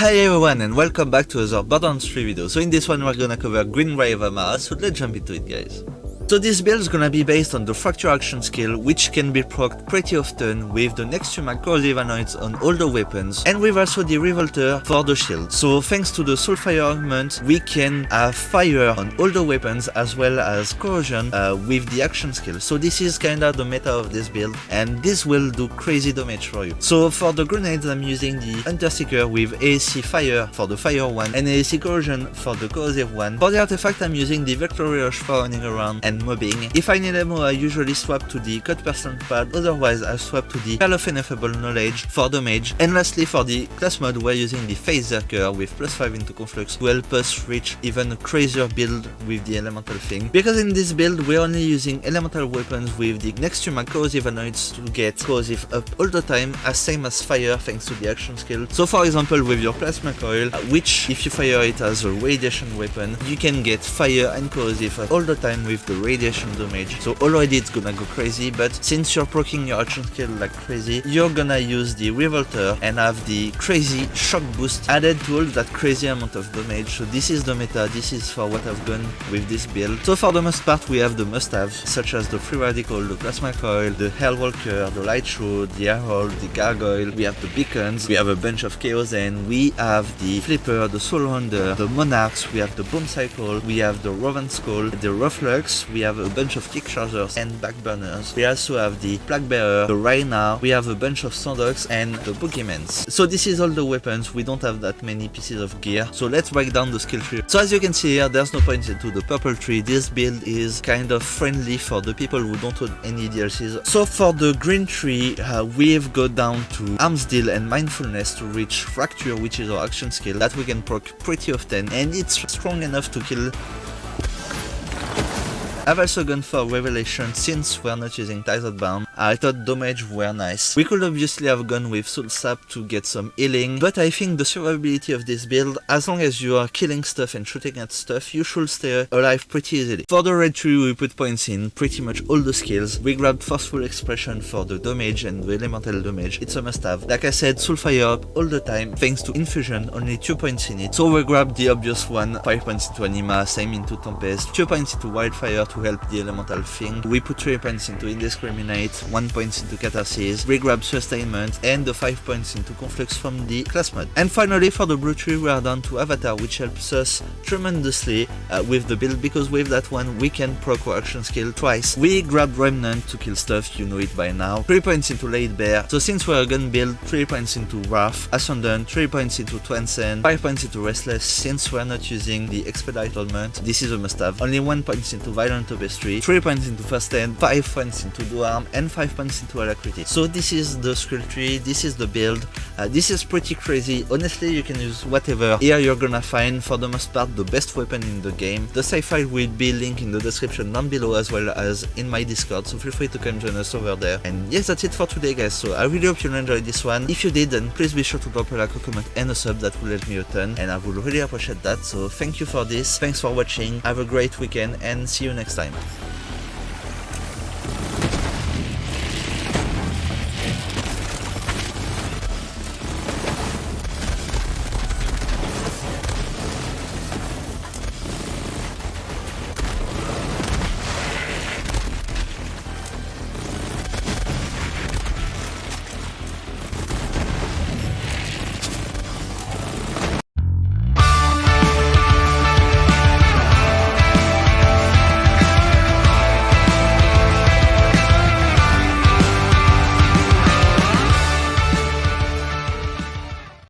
Hi everyone and welcome back to another Borderlands 3 video. So in this one we're gonna cover Green Ray of Amara, so let's jump into it guys. So this build is gonna be based on the Fracture action skill, which can be procced pretty often with the next to corrosive anoints on all the weapons, and with also the Revolter for the shield. So thanks to the Soulfire augment, we can have fire on all the weapons as well as corrosion with the action skill. So this is kinda the meta of this build, and this will do crazy damage for you. So for the grenades I'm using the Hunter-Seeker with AAC fire for the fire one and AAC corrosion for the corrosive one. For the artifact I'm using the Victory Rush for running around and mobbing. If I need ammo I usually swap to the cut percent pad, otherwise I swap to the Pearl of Ineffable Knowledge for damage. And lastly for the class mod we're using the Phaseslam with +5 into conflux to help us reach even a crazier build with the elemental thing. Because in this build we're only using elemental weapons with the next to corrosive anoints to get corrosive up all the time, as same as fire thanks to the action skill. So for example with your plasma coil, which if you fire it as a radiation weapon, you can get fire and corrosive all the time with the radiation damage. So already it's gonna go crazy, but since you're proccing your action skill like crazy, you're gonna use the Revolter and have the crazy shock boost added to all that crazy amount of damage. So this is the meta, this is for what I've done with this build. So for the most part we have the must-haves such as the Free Radical, the Plasma Coil, the Hellwalker, the Light Shroud, the Herald, the Gargoyle, we have the Beacons, we have a bunch of Chaos and we have the Flipper, the Soul Hunter, the Monarchs, we have the Bomb Cycle, we have the Raven Skull, the Reflux, we have a bunch of Kick Chargers and Backburners. We also have the Plague Bearer, the Rhino, we have a bunch of Sandoks and the Pokemons. So this is all the weapons, we don't have that many pieces of gear. So let's break down the skill tree. So as you can see here, there's no point into the purple tree. This build is kind of friendly for the people who don't own any DLCs. So for the green tree, we've got down to Arms Deal and Mindfulness to reach Fracture, which is our action skill that we can proc pretty often, and it's strong enough to kill. I've also gone for Revelation since we're not using Tized Bound. I thought damage were nice. We could obviously have gone with Soul Sap to get some healing, but I think the survivability of this build, as long as you are killing stuff and shooting at stuff, you should stay alive pretty easily. For the red tree we put points in pretty much all the skills. We grabbed Forceful Expression for the damage and the elemental damage, it's a must have. Like I said, Soulfire up all the time thanks to Infusion, only 2 points in it. So we grabbed the obvious one, 5 points into Anima, same into Tempest, 2 points into Wildfire to help the elemental thing. We put 3 points into Indiscriminate, 1 point into Catharsis, we grab Sustainment and the 5 points into Conflux from the class mod. And finally for the blue tree we are down to Avatar, which helps us tremendously with the build, because with that one we can proc our action skill twice. We grabbed Remnant to kill stuff, you know it by now, 3 points into Laid Bear. So since we're a gun build, 3 points into Wrath, Ascendant, 3 points into Transcend, 5 points into Restless. Since we're not using the Expedite augment, this is a must have. Only 1 point into Violent Tapestry, 3 points into First Aid, 5 points into Do Arm, and 5 points into Alacrity. So this is the skill tree, this is the build. This is pretty crazy. Honestly, you can use whatever. Here you're gonna find, for the most part, the best weapon in the game. The save file will be linked in the description down below as well as in my Discord, so feel free to come join us over there. And yes, that's it for today guys, so I really hope you enjoyed this one. If you did, then please be sure to drop a like, a comment and a sub, that will help me a ton and I would really appreciate that. So thank you for this, thanks for watching, have a great weekend and see you next time.